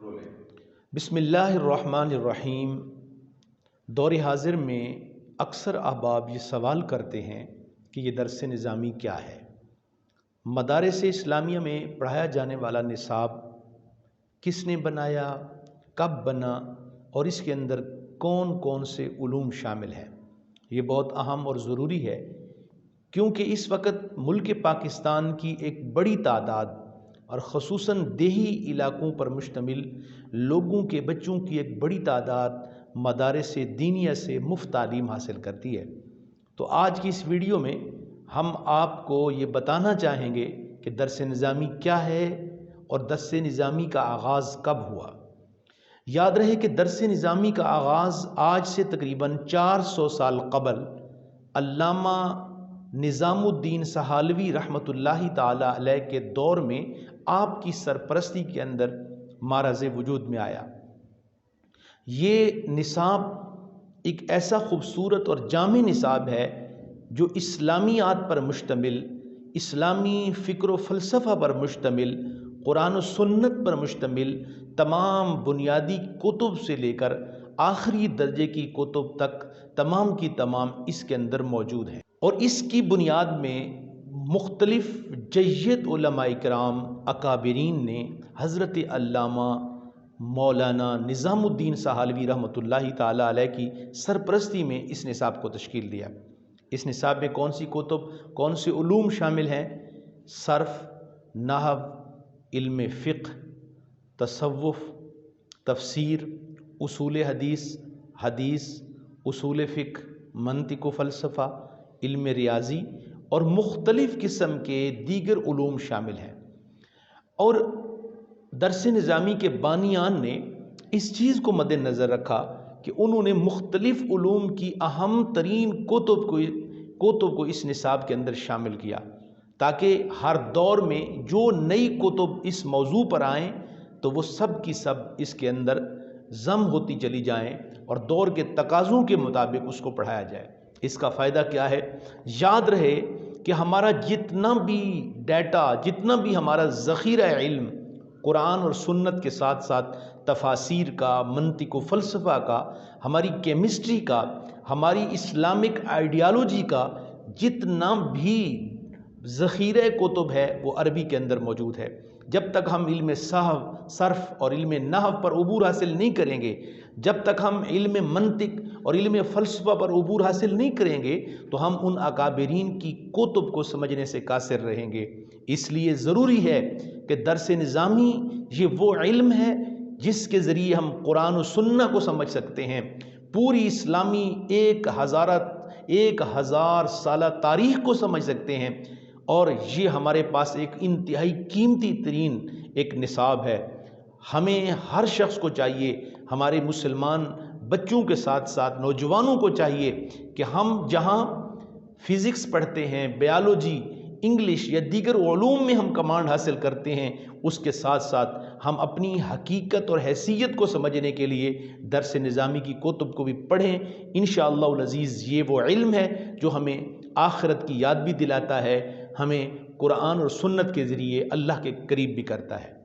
بسم اللہ الرحمن الرحیم۔ دور حاضر میں اکثر احباب یہ سوال کرتے ہیں کہ یہ درس نظامی کیا ہے؟ مدارس اسلامیہ میں پڑھایا جانے والا نصاب کس نے بنایا، کب بنا اور اس کے اندر کون کون سے علوم شامل ہیں؟ یہ بہت اہم اور ضروری ہے، کیونکہ اس وقت ملک پاکستان کی ایک بڑی تعداد اور خصوصاً دیہی علاقوں پر مشتمل لوگوں کے بچوں کی ایک بڑی تعداد مدارس دینیہ سے مفت تعلیم حاصل کرتی ہے۔ تو آج کی اس ویڈیو میں ہم آپ کو یہ بتانا چاہیں گے کہ درس نظامی کیا ہے اور درس نظامی کا آغاز کب ہوا۔ یاد رہے کہ درس نظامی کا آغاز آج سے تقریباً 400 سال قبل علامہ نظام الدین سہالوی رحمۃ اللہ تعالی علیہ کے دور میں آپ کی سرپرستی کے اندر معرض وجود میں آیا۔ یہ نصاب ایک ایسا خوبصورت اور جامع نصاب ہے جو اسلامیات پر مشتمل، اسلامی فکر و فلسفہ پر مشتمل، قرآن و سنت پر مشتمل تمام بنیادی کتب سے لے کر آخری درجے کی کتب تک تمام کی تمام اس کے اندر موجود ہیں، اور اس کی بنیاد میں مختلف جید علماء کرام اکابرین نے حضرت علامہ مولانا نظام الدین سہالوی رحمۃ اللہ تعالی علیہ کی سرپرستی میں اس نصاب کو تشکیل دیا۔ اس نصاب میں کون سی کتب، کون سے علوم شامل ہیں؟ صرف، نحو، علم فقہ، تصوف، تفسیر، اصول حدیث، اصول فقہ، منطق و فلسفہ، علم ریاضی اور مختلف قسم کے دیگر علوم شامل ہیں۔ اور درس نظامی کے بانیان نے اس چیز کو مد نظر رکھا کہ انہوں نے مختلف علوم کی اہم ترین کتب کو اس نصاب کے اندر شامل کیا، تاکہ ہر دور میں جو نئی کتب اس موضوع پر آئیں تو وہ سب کی سب اس کے اندر ضم ہوتی چلی جائیں اور دور کے تقاضوں کے مطابق اس کو پڑھایا جائے۔ اس کا فائدہ کیا ہے؟ یاد رہے کہ ہمارا جتنا بھی ڈیٹا، جتنا بھی ہمارا ذخیرہ علم قرآن اور سنت کے ساتھ ساتھ تفاسیر کا، منطق و فلسفہ کا، ہماری کیمسٹری کا، ہماری اسلامک آئیڈیالوجی کا جتنا بھی ذخیرہ کتب ہے وہ عربی کے اندر موجود ہے۔ جب تک ہم علم صرف اور علم نحو پر عبور حاصل نہیں کریں گے، جب تک ہم علم منطق اور علم فلسفہ پر عبور حاصل نہیں کریں گے تو ہم ان اکابرین کی کتب کو سمجھنے سے قاصر رہیں گے۔ اس لیے ضروری ہے کہ درس نظامی یہ وہ علم ہے جس کے ذریعے ہم قرآن و سنت کو سمجھ سکتے ہیں، پوری اسلامی 1000 سالہ تاریخ کو سمجھ سکتے ہیں، اور یہ ہمارے پاس ایک انتہائی قیمتی ترین ایک نصاب ہے۔ ہمیں ہر شخص کو چاہیے، ہمارے مسلمان بچوں کے ساتھ ساتھ نوجوانوں کو چاہیے کہ ہم جہاں فزکس پڑھتے ہیں، بیالوجی، انگلش یا دیگر علوم میں ہم کمانڈ حاصل کرتے ہیں، اس کے ساتھ ساتھ ہم اپنی حقیقت اور حیثیت کو سمجھنے کے لیے درس نظامی کی کتب کو بھی پڑھیں۔ انشاءاللہ العزیز یہ وہ علم ہے جو ہمیں آخرت کی یاد بھی دلاتا ہے، ہمیں قرآن اور سنت کے ذریعے اللہ کے قریب بھی کرتا ہے۔